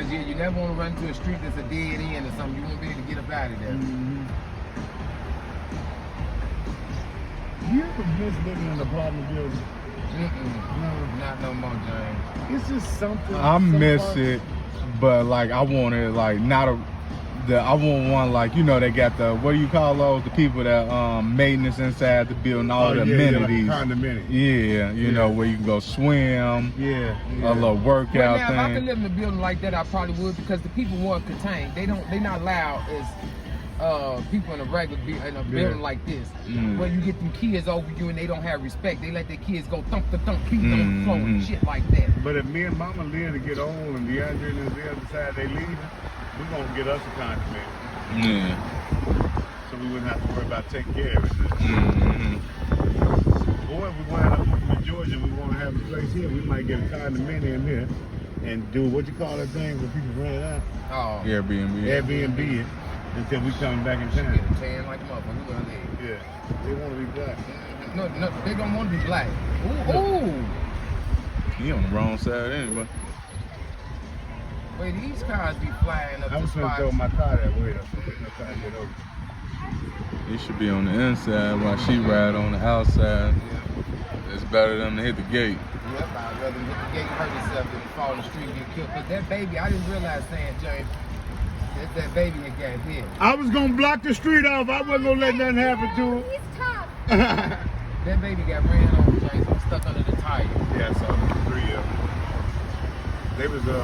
Because you never want to run into a street that's a dead end or something. You won't be able to get up out of there. You ever miss living in an apartment building? No, not no more, James. It's just something. I miss it, but like I want it like not a. I want one like, you know, they got the, what do you call those? The people that maintenance inside the building, all the amenities. Like condominium. Yeah, you know, where you can go swim. Yeah. A little workout now, thing. If I could live in a building like that, I probably would, because the people weren't contained. They're not allowed as people in a regular building like this. Where you get them kids over you and they don't have respect. They let their kids go thump beat on the floor and shit like that. But if me and Mama live to get old and DeAndre and the other side they leaving, we're gonna get us a condominium. So we wouldn't have to worry about taking care of it. Or if we wind up in Georgia, we want to have a place here, we might get a condominium here and do what you call that thing where people rent it out? Oh. Airbnb it until we come back in town. Tan like a motherfucker. Who gonna leave? Yeah. They want to be black. No, they don't want to be black. Ooh. He on the wrong side anyway. Wait, these cars be flying up I was the gonna spots. throw my car that way. I'm trying to get over. He should be on the inside while she ride on the outside. It's better than to hit the gate. Yep, I'd rather hit the gate, hurt himself than fall in the street and get killed. Cause that baby, I didn't realize, saying, James, that baby that got hit. I was gonna block the street off. I wasn't gonna let nothing happen to him. He's tough. That baby got ran over, James. I'm stuck under the tire. Yeah, I saw the 3 of them. They was on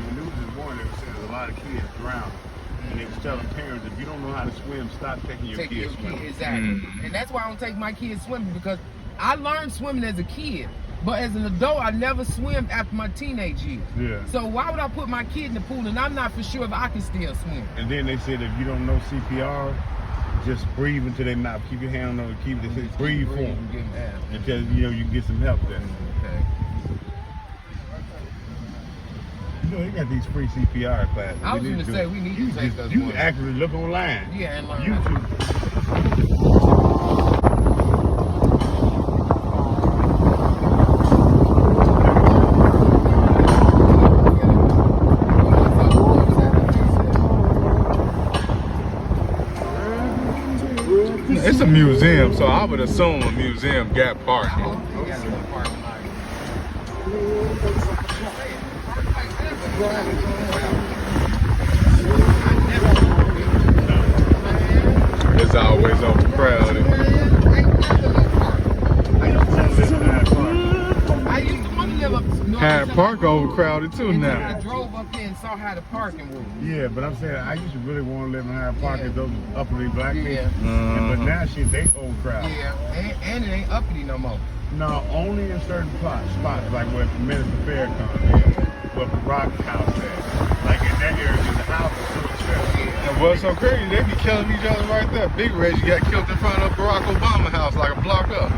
the news this morning. They were saying there's a lot of kids drowning, and they was telling parents, if you don't know how to swim, stop taking your kids swimming. Exactly. And that's why I don't take my kids swimming, because I learned swimming as a kid. But as an adult, I never swam after my teenage years. Yeah. So why would I put my kid in the pool and I'm not for sure if I can still swim? And then they said if you don't know CPR, just breathe into their mouth. Keep your hand on it. They say breathe for them until you can get some help there. Okay. You know, they got these free CPR classes. I was going to say we need to take those. You can actually look online. Yeah, and learn. YouTube. It's a museum, so I would assume a museum got parking. It's always overcrowded. I used to want to live up north. Hyde Park overcrowded too now. I drove up there and saw how the parking was. Yeah, but I'm saying I used to really want to live in Hyde Park as those uppity black people. Yeah. But now shit, they overcrowded. Yeah, and it ain't uppity no more. No, only in certain spots like where the Minister Fair comes in, where the Rock House is. Like in that area, the house is so expensive. And what's so crazy, they be killing each other right there. Big Reggie got killed in front of Barack Obama house like a block up.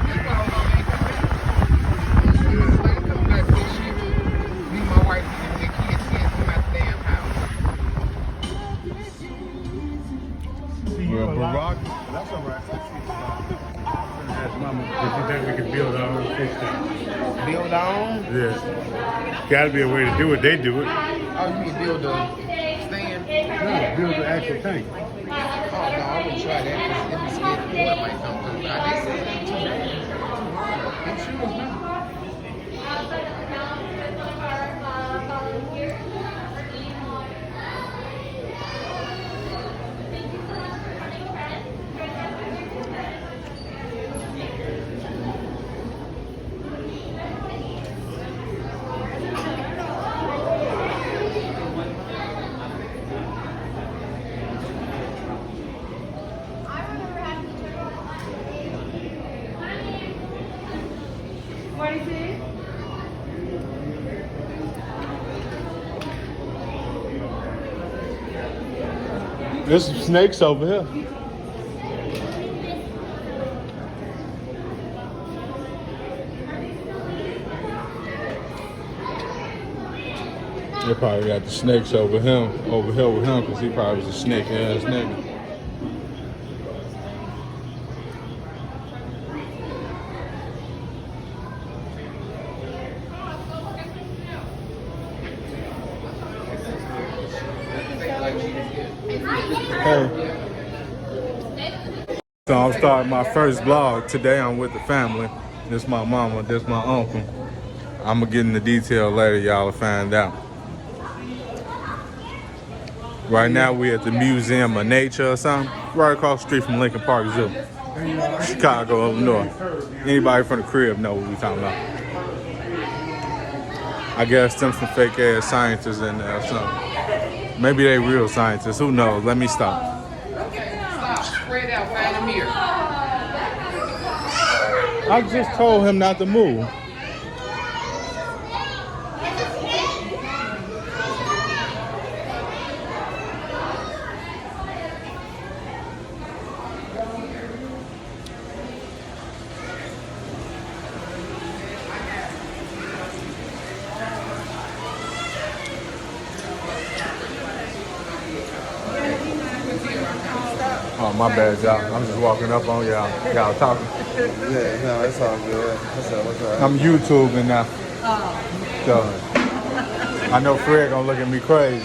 Well, Barack. That's all right. Ask Mama if you think we can build our own fish tank. Build on? Yeah. Got to be a way to do it. They do it. Oh, you mean build a stand? No, build the actual tank. Oh, no, I wouldn't try that because it'd be scared the water might come through. Now, they said it's too bad. It sure is not. There's some snakes over here. They probably got the snakes over here with him, because he probably was a snake ass nigga. Hey. So I'm starting my first vlog. Today I'm with the family. This my mama, this my uncle. I'm gonna get into detail later, y'all will find out. Right now we at the Museum of Nature or something, right across the street from Lincoln Park Zoo. Chicago, Illinois. Anybody from the crib know what we talking about. I guess them some fake ass scientists in there or something. Maybe they real scientists, who knows? Let me stop. Stop, spread out, find a mirror. I just told him not to move. Oh, my bad, y'all. I'm just walking up on y'all. Y'all talking. Yeah, no, it's all good. What's up? I'm YouTubing now. So, I know Fred gonna look at me crazy.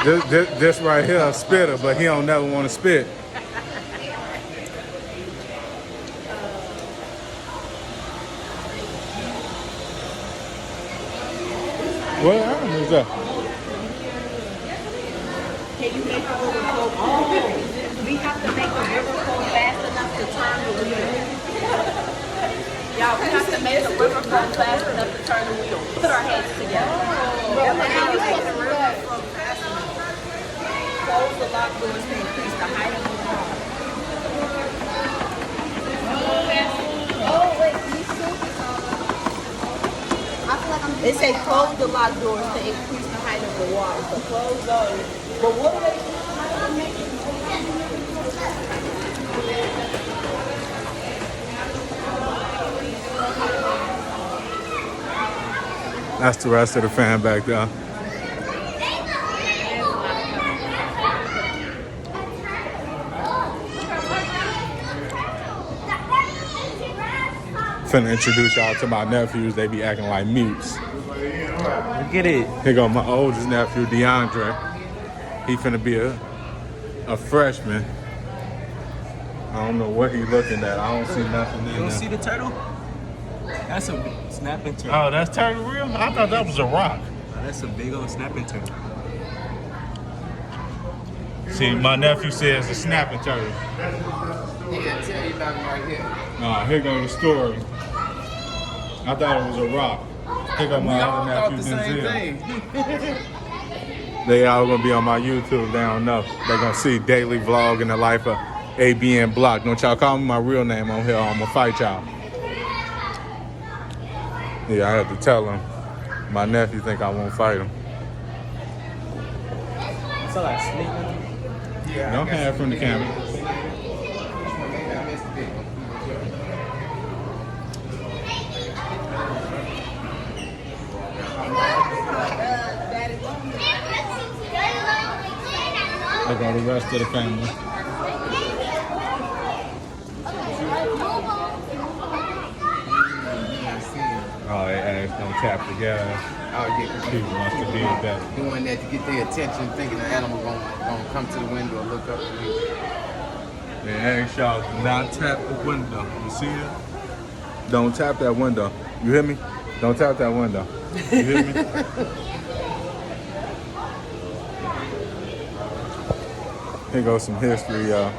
This right here a spitter, but he don't never want to spit. What animal is that? Can you make the river flow? Oh, we have to make the river flow fast enough to turn the wheel. Y'all, we have to make the river flow fast enough to turn the wheel. Put our heads together. That's how you make the river flow fast enough. Close the lock doors to increase the height of the water. Oh, wait, you should. I feel like I'm They say close the lock doors to increase the height of the water. So close those. But what are they? That's the rest of the fan back there. Finna introduce y'all to my nephews. They be acting like mutes. Get it. Here go my oldest nephew, DeAndre. He finna be a freshman. I don't know what he looking at. I don't see nothing in You there. don't see the turtle? That's a snapping turtle. Oh, that's turtle real? I thought that was a rock. That's a big old snapping turtle. See, my nephew says a snapping turtle. Yeah, tell you about it right here. Here go the story. I thought it was a rock. Here go my We all other thought nephew, the same Denzel. thing. They all gonna be on my YouTube. They don't know. They gonna see daily vlog in the life of ABN Block. Don't y'all call me my real name on here. I'm gonna fight y'all. Yeah, I had to tell him. My nephew think I won't fight him. It's all like sneaking. Yeah, Don't have from the camera. I got the rest of the family. Oh, they asked don't tap the gas. Oh, yeah. People must have did that. Doing that to get their attention, thinking the animal gonna come to the window and look up to you. They asked y'all to not tap the window. You see it? Don't tap that window. You hear me? Don't tap that window. You hear me? Here goes some history, y'all.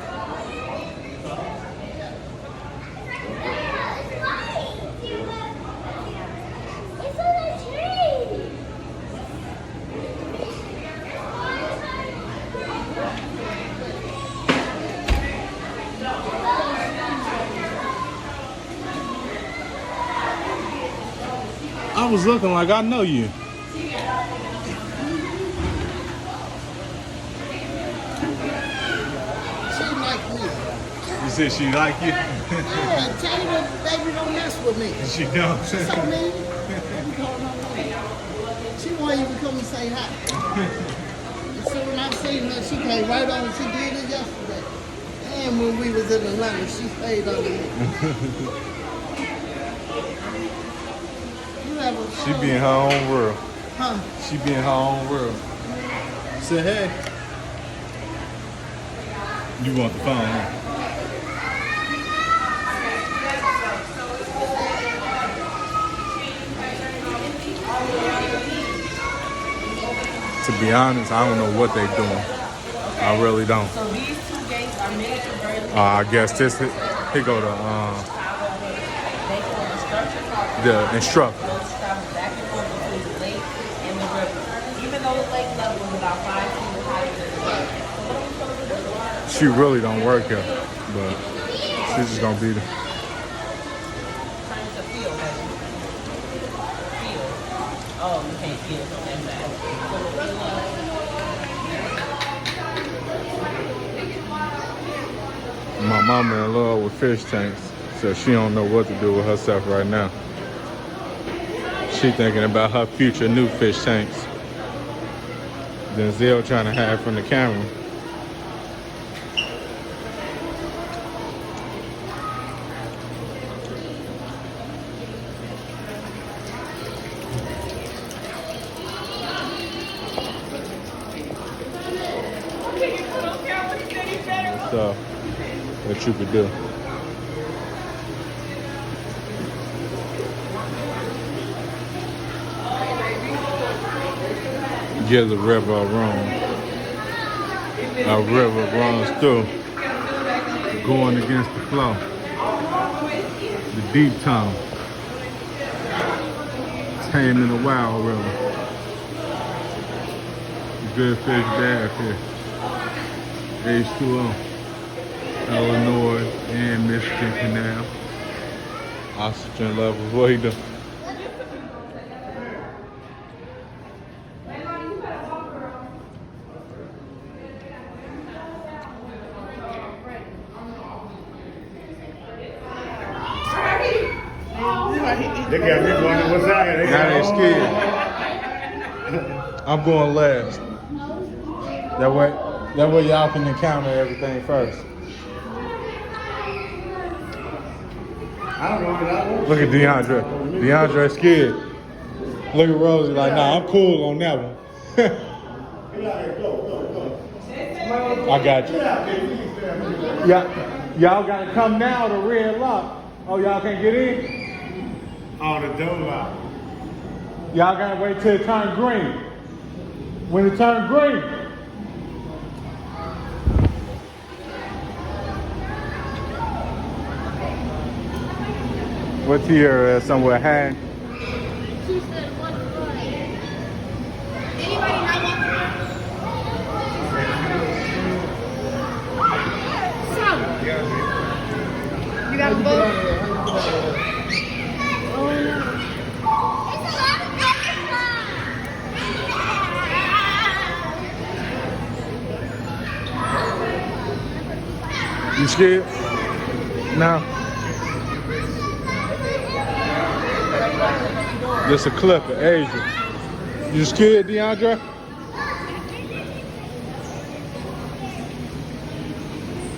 I was looking like I know you. She like me. You said she like you? Yeah, tell her, baby, don't mess with me. She don't. She's so mean. You call her name. She won't even come and say hi. And so when I seen her, she came right on. She did it yesterday. And when we was in Atlanta, she stayed under me. You have a She be in her own world. Huh? She be in her own world. Say hey. You want the phone, huh? To be honest, I don't know what they're doing. I really don't. So these two gates are miniature versions. I guess this, here go They call the structure called the instructor. those travel back and forth between the lake and the river. Even though the lake level is about 5 feet higher than the river. She really don't work here, but she's just gonna be there. Trying to feel, baby. Feel. Oh, you can't feel from that side. My mama in love with fish tanks, so she don't know what to do with herself right now. She thinking about her future new fish tanks. Denzel trying to hide from the camera. So, what you could do. Give the river a room. A river runs through, going against the flow. The deep tunnel. Taming the wild river. Good fish bad fish. H2O. Illinois and Michigan Canal. Oxygen levels. What he do? They got me going, what's that? Now they scared. I'm going last. That way y'all can encounter everything first. I don't know, but I won't. Look at DeAndre. DeAndre scared. Look at Rosie like, nah, I'm cool on that one. I got you. Y'all gotta come now to red lock. Oh, y'all can't get in? Oh, the door lock. Y'all gotta wait till it turn green. When it turn green. What's here? Somewhere high? She said, what's right? Anybody not want some? You got a boat? Oh, no. It's a lot of butterflies. You scared? No. This a clip of Asia. You scared, DeAndre?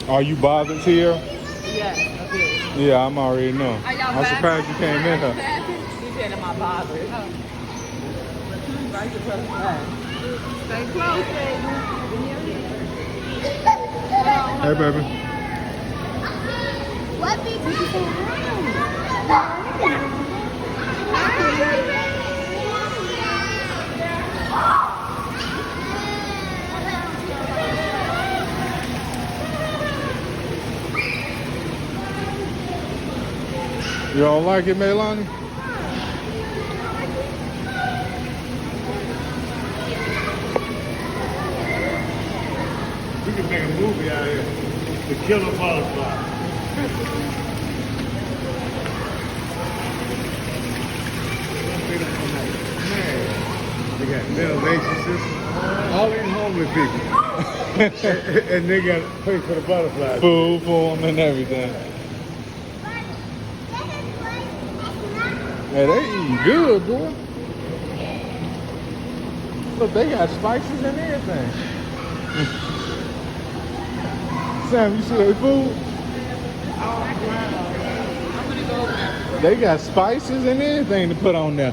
Are you bothered here? Yes, okay. Yeah, I'm already know. Are y'all I'm back? surprised you came in here. You said, am I bothered? Stay close, baby. Hey, baby. What did you say? You don't like it, Melanie? We can make a movie out here. The Killer Butterfly. Man, they got mental exorcists, all these homeless people. and they got to pay for the butterflies. Food for them and everything. Hey, they eating good, boy. Look, they got spices and everything. Sam, you see their food? They got spices and everything to put on there.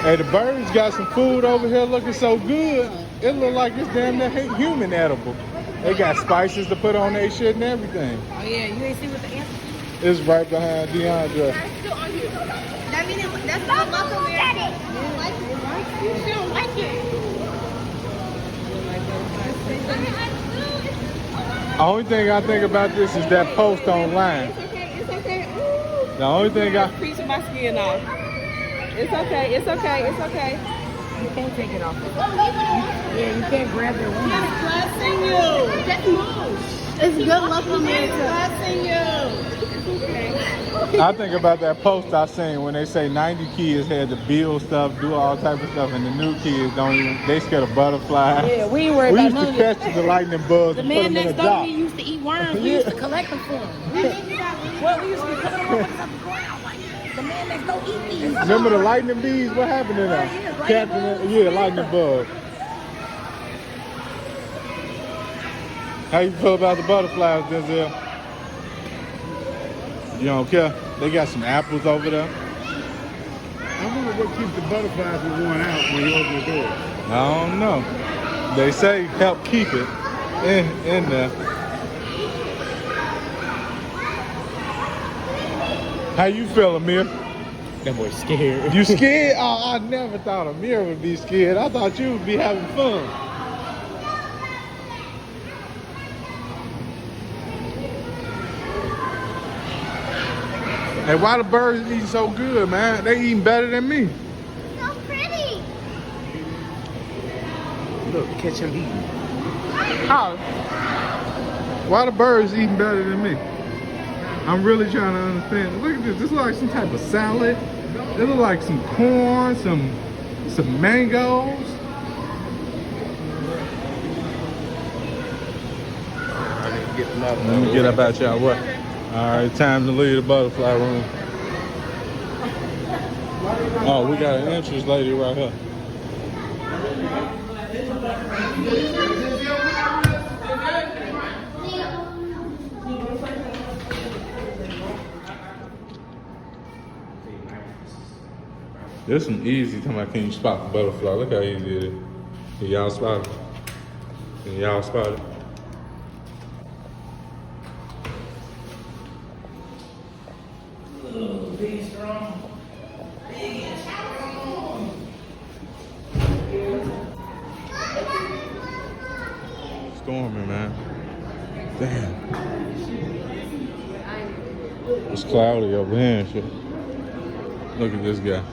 Hey, the birds got some food over here looking so good. It look like it's damn near human edible. They got spices to put on their shit and everything. Oh yeah, you ain't see what the answer. It's right behind DeAndre. That mean that's not local there. She don't like it. The only thing I think about this is that post online. It's okay. It's okay. Ooh. The only thing I Piece of my skin off. It's okay. It's okay. It's okay. You can't take it off. Yeah, you can't grab their wings. It's blessing you. Just move. It's good luck for me. It's blessing you. It's okay. I think about that post I seen when they say 90 kids had to build stuff, do all type of stuff, and the new kids don't even, they scared of butterflies. Yeah, we ain't worried We about used none to of catch this. the lightning bugs The and put man them in a next door dock. he used to eat worms. We used to collect them for him. Well, we used to be coming over with some ground like the man next door eat these. Remember the lightning bees? What happened to them? Catching it? Yeah, lightning bug. How you feel about the butterflies, Denzel? You don't care? They got some apples over there. I wonder what keeps the butterflies from going out when you open the door. I don't know. They say help keep it in there. How you feel, Amir? That boy scared. You scared? Oh, I never thought Amir would be scared. I thought you would be having fun. Hey, why the birds eating so good, man? They eating better than me. So pretty. Look, catch him eating. Oh, Why the birds eating better than me? I'm really trying to understand. Look at this. This looks like some type of salad. It looks like some corn, some mangoes. Let me get up out y'all way. All right, time to leave the butterfly room. Oh, we got an entrance lady right here. There's some easy time. Can you spot the butterfly? Look how easy it is. Can y'all spot it? Can y'all spot it? Storming, man. Damn. It's cloudy over here and shit. Look at this guy.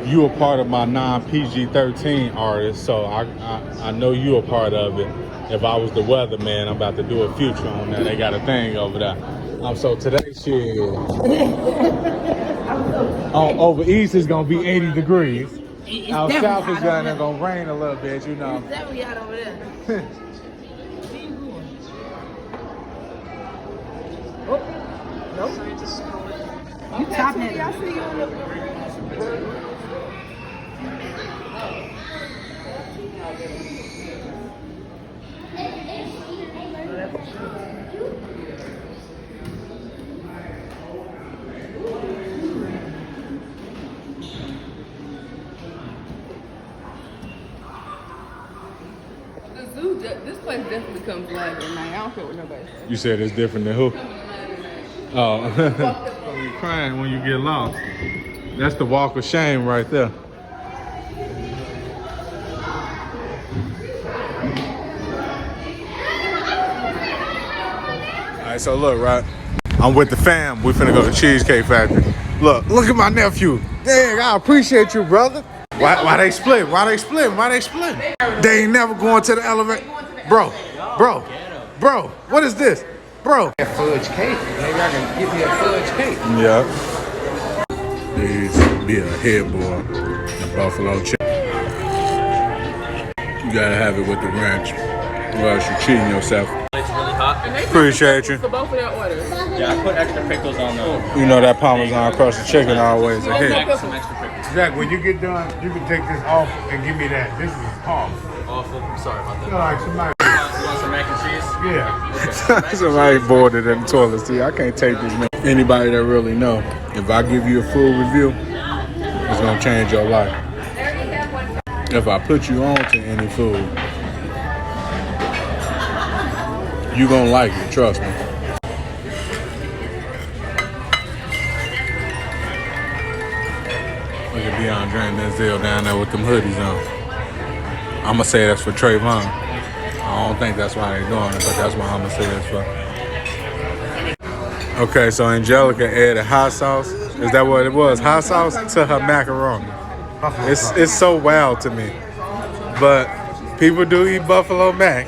You a part of my non-PG-13 artist, so I know you a part of it. If I was the weatherman, I'm about to do a future on that. They got a thing over there. So today, shit, over east is gonna be 80 degrees. Out south is gonna rain a little bit, you know. it's definitely hot over there. You topping it. I see you on the This place definitely comes live at night. I don't care what nobody says. You said it's different than who? Oh, you're crying when you get lost. That's the walk of shame right there. All right, so look, right? I'm with the fam. We finna go to Cheesecake Factory. Look at my nephew. Dang, I appreciate you, brother. Why they split? Why they split? Why they split? They ain't never going to the elevator. Bro, what is this? Bro. That fudge cake. Maybe I can get me a fudge cake. Yeah. These be a headboard, the buffalo chicken. You gotta have it with the ranch, or else you're cheating yourself. It's really hot. Appreciate you. For both of their orders. Yeah, I put extra pickles on the. You know that Parmesan crusted chicken always a hit. Some extra pickles. Zach, when you get done, you can take this off and give me that. This is off. Awful. Sorry about You that. know, like somebody. You want some mac and cheese? Yeah. Somebody boarded in the toilet. See, I can't take this, man. Anybody that really know, if I give you a full review, it's gonna change your life. If I put you on to any food, you gonna like it, trust me. Look at DeAndre and Denzel down there with them hoodies on. I'ma say that's for Trayvon. I don't think that's why they're doing it, but that's why I'ma say that's for. Okay, so Angelica added hot sauce. Is that what it was? Hot sauce to her macaroni. It's so wild to me. But people do eat buffalo mac.